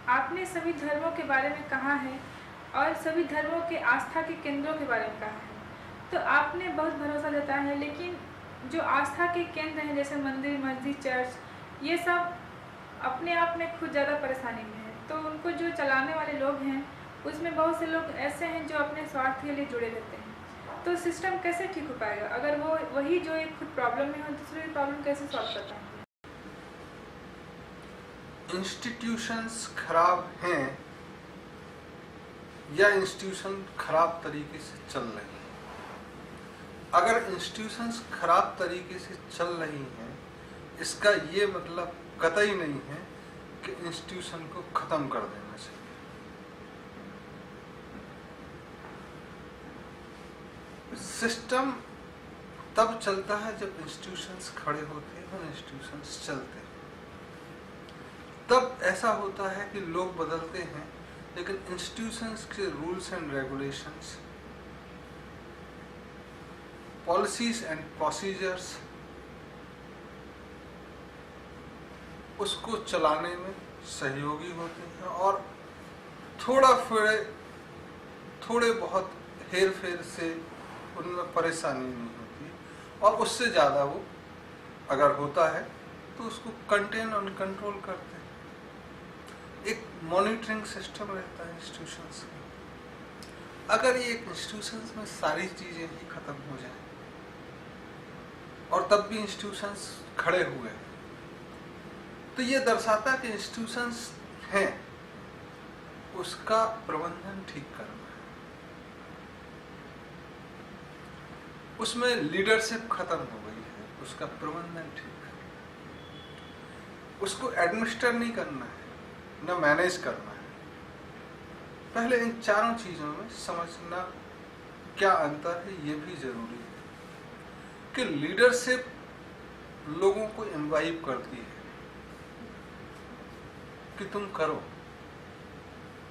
आपने सभी धर्मों के बारे में कहा है और सभी धर्मों के आस्था के केंद्रों के बारे में कहा है, तो आपने बहुत भरोसा जताया है, लेकिन जो आस्था के केंद्र हैं जैसे मंदिर, मस्जिद, चर्च, ये सब अपने आप में खुद ज़्यादा परेशानी में है। तो उनको जो चलाने वाले लोग हैं उसमें बहुत से लोग ऐसे हैं जो अपने स्वार्थ के लिए जुड़े रहते हैं। तो सिस्टम कैसे ठीक हो पाएगा अगर वो वही जो एक खुद प्रॉब्लम में हो दूसरे की प्रॉब्लम कैसे सॉल्व कर पाएंगे? इंस्टीट्यूशंस खराब हैं या इंस्टीट्यूशन खराब तरीके से चल रही हैं। अगर इंस्टीट्यूशंस खराब तरीके से चल रही हैं, इसका ये मतलब कतई नहीं है कि इंस्टीट्यूशन को खत्म कर देना चाहिए। सिस्टम तब चलता है जब इंस्टीट्यूशंस खड़े होते हैं और इंस्टीट्यूशंस चलते हैं। तब ऐसा होता है कि लोग बदलते हैं, लेकिन इंस्टीट्यूशंस के rules and regulations, policies and procedures उसको चलाने में सहयोगी होते हैं और थोड़े बहुत हेर फेर से उनमें परेशानी नहीं होती, और उससे ज़्यादा वो अगर होता है तो उसको कंटेन और कंट्रोल करते हैं। एक मॉनिटरिंग सिस्टम रहता है इंस्टीट्यूशंस का। अगर ये इंस्टीट्यूशंस में सारी चीज़ें ही खत्म हो जाए और तब भी इंस्टीट्यूशंस खड़े हुए हैं, तो ये दर्शाता है कि इंस्टीट्यूशंस हैं, उसका प्रबंधन ठीक करना है, उसमें लीडरशिप खत्म हो गई है, उसका प्रबंधन ठीक करना, उसको एडमिनिस्टर नहीं करना है, न मैनेज करना है। पहले इन चारों चीजों में समझना क्या अंतर है, ये भी जरूरी है कि लीडरशिप लोगों को इनवाइव करती है कि तुम करो,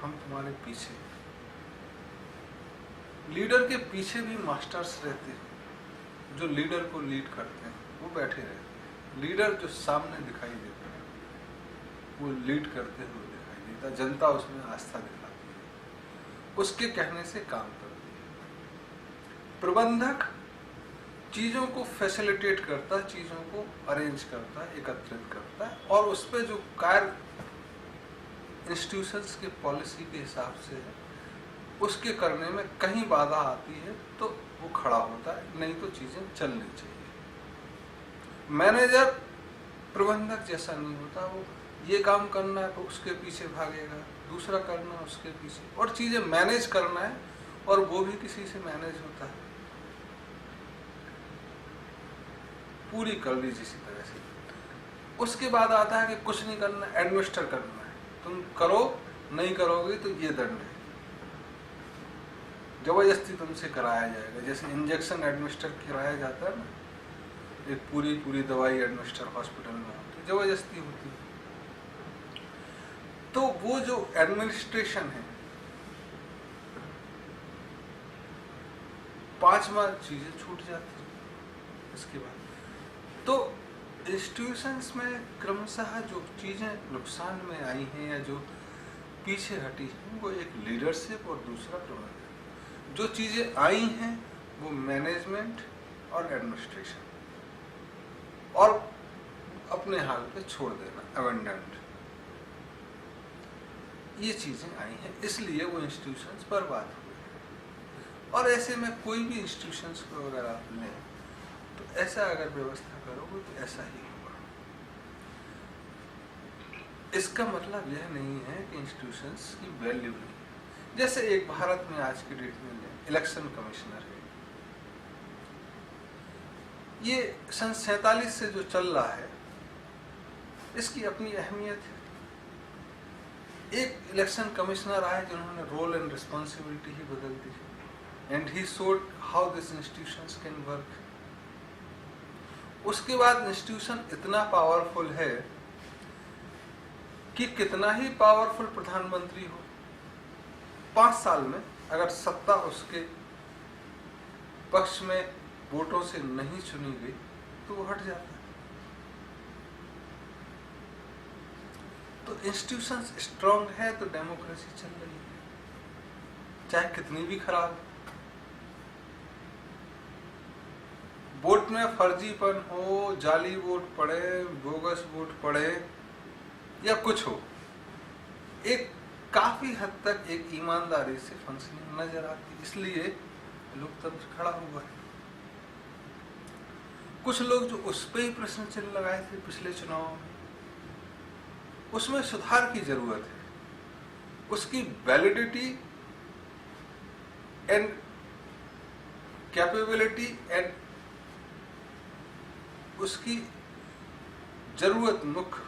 हम तुम्हारे पीछे। लीडर के पीछे भी मास्टर्स रहते हैं जो लीडर को लीड करते हैं, वो बैठे रहते हैं। लीडर जो सामने दिखाई देता है वो लीड करते हुए दिखाई देता है, जनता उसमें आस्था दिखाती है, उसके कहने से काम करती है। प्रबंधक चीज़ों को फैसिलिटेट करता है, चीज़ों को अरेंज करता है, एकत्रित करता है, और उस पर जो कार्य इंस्टीट्यूशंस के पॉलिसी के हिसाब से है उसके करने में कहीं बाधा आती है तो वो खड़ा होता है, नहीं तो चीज़ें चलनी चाहिए। मैनेजर प्रबंधक जैसा नहीं होता, वो ये काम करना है तो उसके पीछे भागेगा, दूसरा करना है उसके पीछे, और चीज़ें मैनेज करना है और वो भी किसी से मैनेज होता है, पूरी कर ली जिसी तरह से। उसके बाद आता है कि कुछ नहीं करना, एडमिनिस्टर करना है, तुम करो, नहीं करोगे तो ये दंड है, जबरदस्ती तुमसे कराया जाएगा। जैसे इंजेक्शन एडमिनिस्टर कराया जाता है ना, एक पूरी दवाई एडमिनिस्टर हॉस्पिटल में होती है, जबरदस्ती होती है। तो वो जो एडमिनिस्ट्रेशन है, पांचवा चीजें छूट जाती है इसके बाद। तो इंस्टीट्यूशंस में क्रमशः जो चीजें नुकसान में आई हैं या जो पीछे हटी हैं, वो एक लीडरशिप और दूसरा प्रबंधन। जो चीजें आई हैं वो मैनेजमेंट और एडमिनिस्ट्रेशन, और अपने हाल पे छोड़ देना, अबेंडन्ड, ये चीजें आई हैं, इसलिए वो इंस्टीट्यूशंस बर्बाद हुए। और ऐसे में कोई भी इंस्टीट्यूशंस को अगर आप लें तो ऐसा अगर व्यवस्था करोगे तो ऐसा ही होगा। इसका मतलब यह नहीं है कि इंस्टीट्यूशंस की वैल्यू नहीं। जैसे एक भारत में आज की डेट में इलेक्शन कमिश्नर है, ये सन 47 से जो चल रहा है इसकी अपनी अहमियत है। एक इलेक्शन कमिश्नर आए जिन्होंने रोल एंड रिस्पॉन्सिबिलिटी ही बदल दी, and he showed how this institutions can work. उसके बाद इंस्टीट्यूशन इतना पावरफुल है कि कितना ही पावरफुल प्रधानमंत्री हो, 5 साल में अगर सत्ता उसके पक्ष में वोटों से नहीं चुनी गई तो वो हट जाता है। तो इंस्टीट्यूशंस स्ट्रांग है तो डेमोक्रेसी चल रही है, चाहे कितनी भी खराब हो। वोट में फर्जीपन हो, जाली वोट पड़े, बोगस वोट पड़े या कुछ हो, एक काफी हद तक एक ईमानदारी से फंक्शनिंग नजर आती, इसलिए लोकतंत्र खड़ा हुआ है। कुछ लोग जो उस पे ही प्रश्न चिन्ह लगाए थे पिछले चुनाव में, उसमें सुधार की जरूरत है। उसकी वैलिडिटी एंड कैपेबिलिटी एंड उसकी जरूरत मुख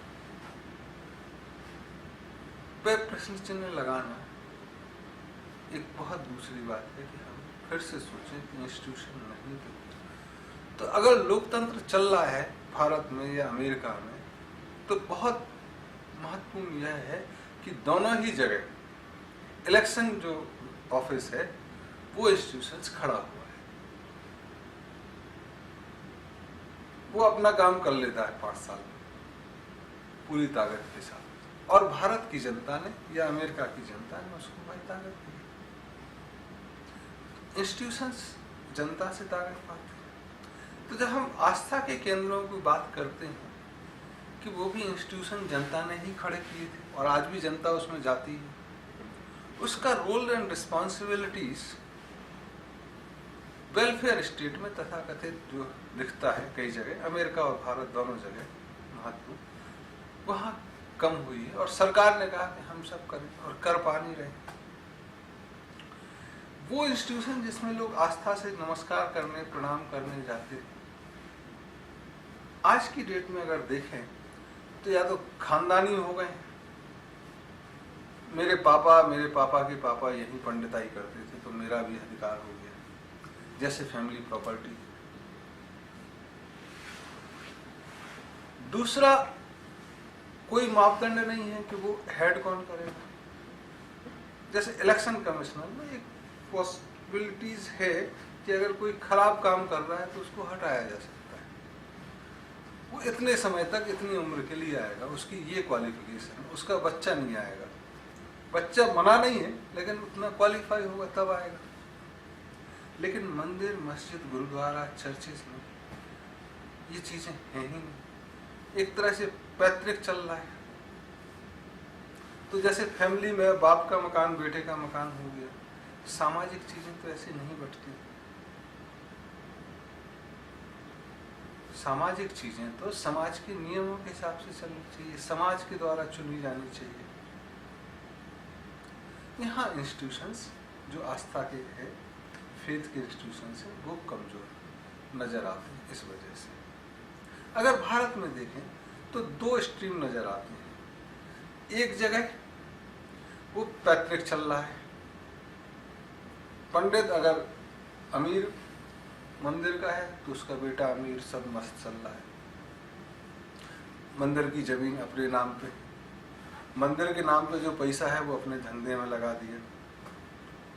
पे प्रश्न चिन्ह लगाना एक बहुत दूसरी बात है कि हम फिर से सोचें कि इंस्टीट्यूशन नहीं थे। तो अगर लोकतंत्र चल रहा है भारत में या अमेरिका में, तो बहुत महत्वपूर्ण यह है कि दोनों ही जगह इलेक्शन जो ऑफिस है वो इंस्टीट्यूशंस खड़ा हुआ है, वो अपना काम कर लेता है 5 साल में पूरी ताकत के साथ, और भारत की जनता ने या अमेरिका की जनता ने उसको भाई ताकत दी। इंस्टीट्यूशंस जनता से ताकत पाते हैं। तो जब हम आस्था के केंद्रों की बात करते हैं कि वो भी इंस्टीट्यूशन जनता ने ही खड़े किए थे और आज भी जनता उसमें जाती है, उसका role and responsibilities welfare state में तथाकथित जो दिखता है कई जगह, अमेरिका और भारत दोनों जगह महत्व वहां कम हुई है, और सरकार ने कहा कि हम सब करें और कर पा नहीं रहे। वो इंस्टीट्यूशन जिसमें लोग आस्था से नमस्कार करने, प्रणाम करने जाते थे, आज की डेट में अगर देखें तो या तो खानदानी हो गए, मेरे पापा के पापा यही पंडिताई करते थे तो मेरा भी अधिकार हो गया, जैसे फैमिली प्रॉपर्टी। दूसरा, कोई मापदंड नहीं है कि वो हेड कौन करेगा। जैसे इलेक्शन कमिश्नर में एक पॉसिबिलिटीज है कि अगर कोई खराब काम कर रहा है तो उसको हटाया जा सकता है, वो इतने समय तक इतनी उम्र के लिए आएगा, उसकी ये क्वालिफिकेशन है, उसका बच्चा नहीं आएगा, बच्चा मना नहीं है लेकिन उतना क्वालिफाई होगा तब आएगा। लेकिन मंदिर, मस्जिद, गुरुद्वारा, चर्चेस में ये चीजें हैं ही नहीं, एक तरह से पैतृक चल रहा है। तो जैसे फैमिली में बाप का मकान बेटे का मकान हो गया, सामाजिक चीजें तो ऐसे नहीं बटती। सामाजिक चीजें तो समाज के नियमों के हिसाब से चलनी चाहिए, समाज के द्वारा चुनी जानी चाहिए। यहाँ इंस्टीट्यूशंस जो आस्था के है, फेथ के इंस्टीट्यूशंस है, वो कमजोर नजर आते हैं। इस वजह से अगर भारत में देखें तो 2 स्ट्रीम नजर आते हैं। एक जगह वो पैतृक चल रहा है, पंडित अगर अमीर मंदिर का है तो उसका बेटा अमीर, सब मस्त चल रहा है। मंदिर की जमीन अपने नाम पे, मंदिर के नाम पे जो पैसा है वो अपने धंधे में लगा दिया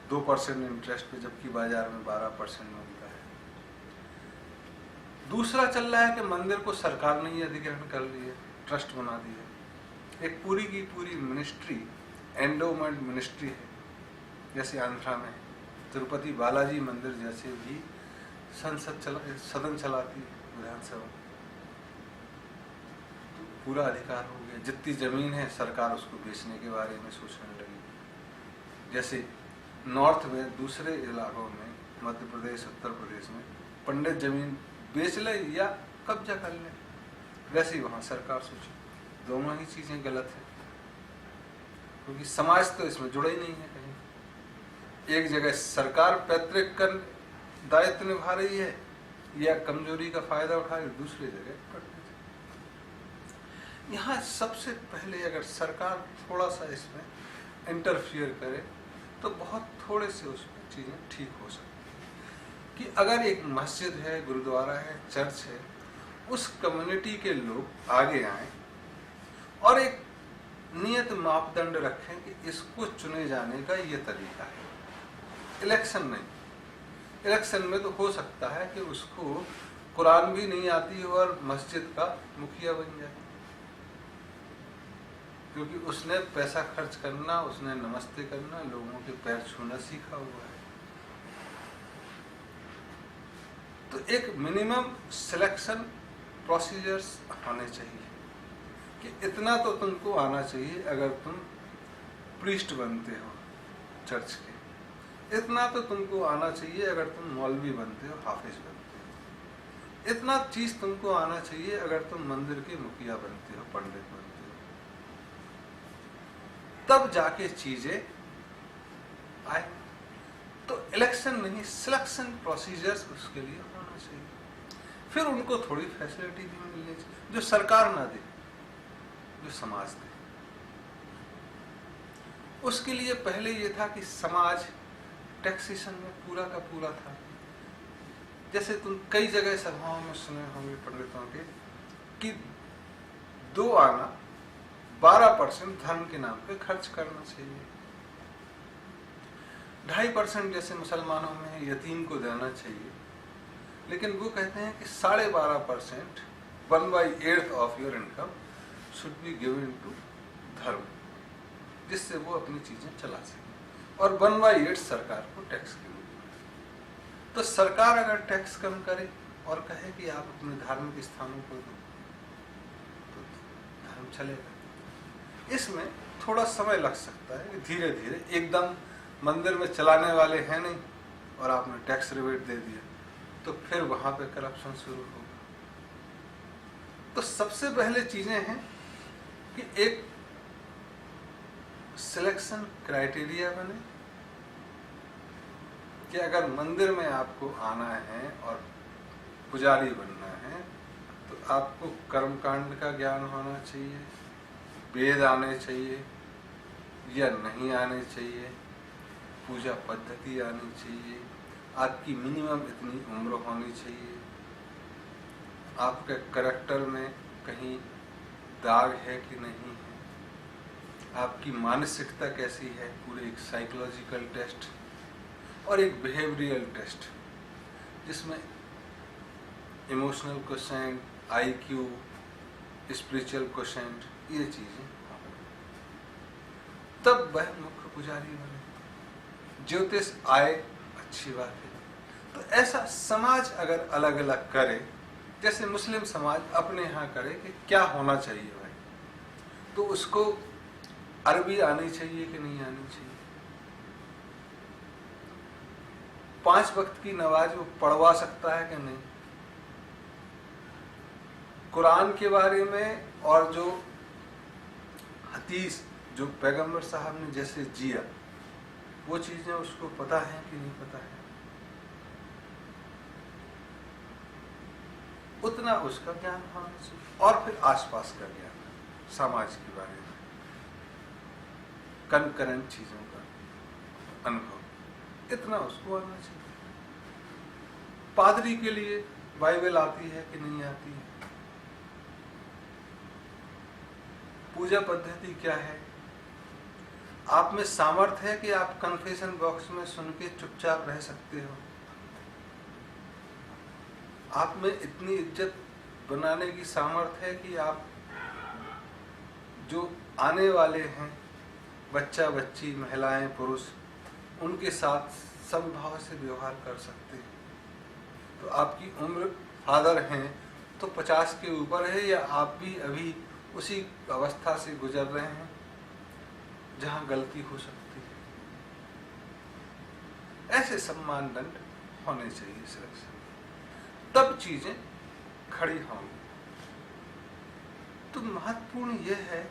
2% इंटरेस्ट पे, जबकि बाजार में 12% मिलता है। दूसरा चल रहा है कि मंदिर को सरकार ने ही अधिग्रहण कर लिया, ट्रस्ट बना दिया, एक पूरी की पूरी मिनिस्ट्री, एंडोमेंट मिनिस्ट्री है, जैसे आंध्रा में तिरुपति बालाजी मंदिर जैसे भी सदन चलाती है विधानसभा, तो पूरा अधिकार हो गया। जितनी जमीन है सरकार उसको बेचने के बारे में सोचने लगी। जैसे नॉर्थ में दूसरे इलाकों में, मध्य प्रदेश, उत्तर प्रदेश में पंडित जमीन बेच ले या कब्जा कर ले, वैसे ही वहां सरकार सोचे। दोनों ही चीजें गलत है, क्योंकि समाज तो इसमें जुड़ा ही नहीं है कहीं। एक जगह सरकार पैतृक कर दायित्व निभा रही है या कमजोरी का फायदा उठा रही है, दूसरी जगह पंडित। यहाँ सबसे पहले अगर सरकार थोड़ा सा इसमें इंटरफियर करे तो बहुत थोड़े से उसमें चीजें ठीक हो सकती हैं। कि अगर एक मस्जिद है, गुरुद्वारा है, चर्च है, उस कम्युनिटी के लोग आगे आए और एक नियत मापदंड रखें कि इसको चुने जाने का ये तरीका है। इलेक्शन नहीं, इलेक्शन में तो हो सकता है कि उसको कुरान भी नहीं आती और मस्जिद का मुखिया बन जाए, क्योंकि उसने पैसा खर्च करना, उसने नमस्ते करना, लोगों के पैर छूना सीखा हुआ है। तो एक मिनिमम सिलेक्शन प्रोसीजर्स होने चाहिए कि इतना तो तुमको आना चाहिए अगर तुम प्रीस्ट बनते हो चर्च के, इतना तो तुमको आना चाहिए अगर तुम मौलवी बनते हो, हाफिज बनते हो, इतना चीज तुमको आना चाहिए अगर तुम मंदिर के मुखिया बनते हो, पंडित बनते हो। तब जाके चीजें आए। तो इलेक्शन नहीं, सिलेक्शन प्रोसीजर्स उसके लिए होना चाहिए। फिर उनको थोड़ी फैसिलिटी भी मिलनी चाहिए जो सरकार ना दे, जो समाज दे। उसके लिए पहले ये था कि समाज टैक्सेशन में पूरा का पूरा था। जैसे तुम कई जगह सभाओं में सुने होंगे पंडितों के कि 2 आना 12% धर्म के नाम पे खर्च करना चाहिए, 2.5% जैसे मुसलमानों में यतीम को देना चाहिए, लेकिन वो कहते हैं कि 12.5% 1/8 of your income should be given to धर्म, जिससे वो अपनी चीजें चला सके, और 1/8 सरकार को टैक्स के रूप में। तो सरकार अगर टैक्स कम करे और कहे कि आप अपने धार्मिक स्थानों को दो, तो धर्म चलेगा। इसमें थोड़ा समय लग सकता है कि धीरे धीरे, एकदम मंदिर में चलाने वाले हैं नहीं और आपने टैक्स रिबेट दे दिया तो फिर वहां पे करप्शन शुरू होगा। तो सबसे पहले चीजें हैं कि एक सिलेक्शन क्राइटेरिया बने कि अगर मंदिर में आपको आना है और पुजारी बनना है तो आपको कर्मकांड का ज्ञान होना चाहिए, वेद आने चाहिए या नहीं आने चाहिए, पूजा पद्धति आनी चाहिए, आपकी मिनिमम इतनी उम्र होनी चाहिए, आपके करैक्टर में कहीं दाग है कि नहीं है, आपकी मानसिकता कैसी है, पूरे एक साइकोलॉजिकल टेस्ट और एक बिहेवियरल टेस्ट जिसमें emotional question, IQ, spiritual question, ये चीजें तब वह मुख्य पुजारी बने। ज्योतिष आए, अच्छी बात है। तो ऐसा समाज अगर अलग अलग करे, जैसे मुस्लिम समाज अपने यहाँ करे कि क्या होना चाहिए भाई, तो उसको अरबी आनी चाहिए कि नहीं आनी चाहिए, 5 वक्त की नमाज वो पढ़वा सकता है कि नहीं, कुरान के बारे में और जो हदीस जो पैगंबर साहब ने जैसे जिया वो चीजें उसको पता है कि नहीं पता है, उतना उसका ज्ञान होना चाहिए। और फिर आसपास का ज्ञान, समाज के बारे में, कनकरेंट चीजों का अनुभव, इतना उसको आना चाहिए। पादरी के लिए बाइबल आती है कि नहीं आती है, पूजा पद्धति क्या है, आप में सामर्थ्य है कि आप कन्फेशन बॉक्स में सुन के चुपचाप रह सकते हो, आप में इतनी इज्जत बनाने की सामर्थ्य है कि आप जो आने वाले हैं बच्चा बच्ची, महिलाएं, पुरुष, उनके साथ समभाव से व्यवहार कर सकते हैं। तो आपकी उम्र, फादर हैं तो 50 के ऊपर है, या आप भी अभी उसी अवस्था से गुजर रहे हैं जहां गलती हो सकती है, ऐसे सब मानदंड होने चाहिए सिलेक्शन, तब चीजें खड़ी होंगी। तो महत्वपूर्ण यह है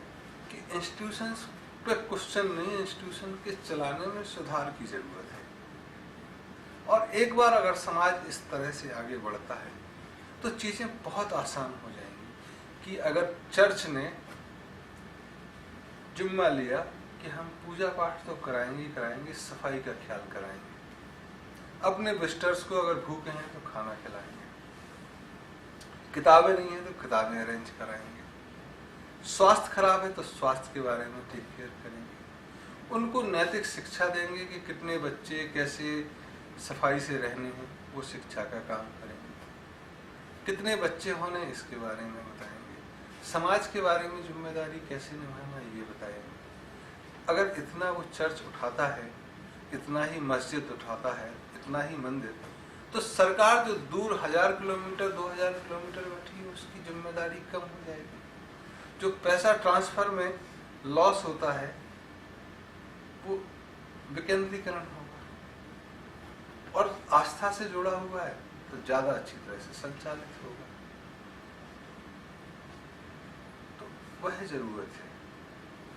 कि इंस्टीट्यूशंस पे क्वेश्चन नहीं, इंस्टीट्यूशन के चलाने में सुधार की जरूरत है। और एक बार अगर समाज इस तरह से आगे बढ़ता है तो चीजें बहुत आसान हो जाएंगी कि अगर चर्च ने जिम्मा लिया कि हम पूजा पाठ तो कराएंगे, सफाई का ख्याल कराएंगे, अपने विजिटर्स को अगर भूखे हैं तो खाना खिलाएंगे, किताबें नहीं है तो किताबें अरेंज कराएंगे, स्वास्थ्य खराब है तो स्वास्थ्य के बारे में टेक केयर करेंगे, उनको नैतिक शिक्षा देंगे कि कितने बच्चे कैसे सफाई से रहने हैं, वो शिक्षा का काम करेंगे, कितने बच्चे होने इसके बारे में बताएंगे, समाज के बारे में जिम्मेदारी कैसे निभाना ये बताएंगे। अगर इतना वो चर्च उठाता है, इतना ही मस्जिद उठाता है, इतना ही मंदिर, तो सरकार जो दूर 1000 किलोमीटर 2000 किलोमीटर बैठी है उसकी जिम्मेदारी कम हो जाएगी। जो पैसा ट्रांसफर में लॉस होता है वो विकेंद्रीकरण होगा और आस्था से जुड़ा हुआ है तो ज्यादा अच्छी तरह से संचालित होगा। तो वह जरूरत है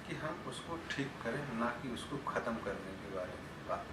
कि हम उसको ठीक करें, ना कि उसको खत्म करने के बारे में बात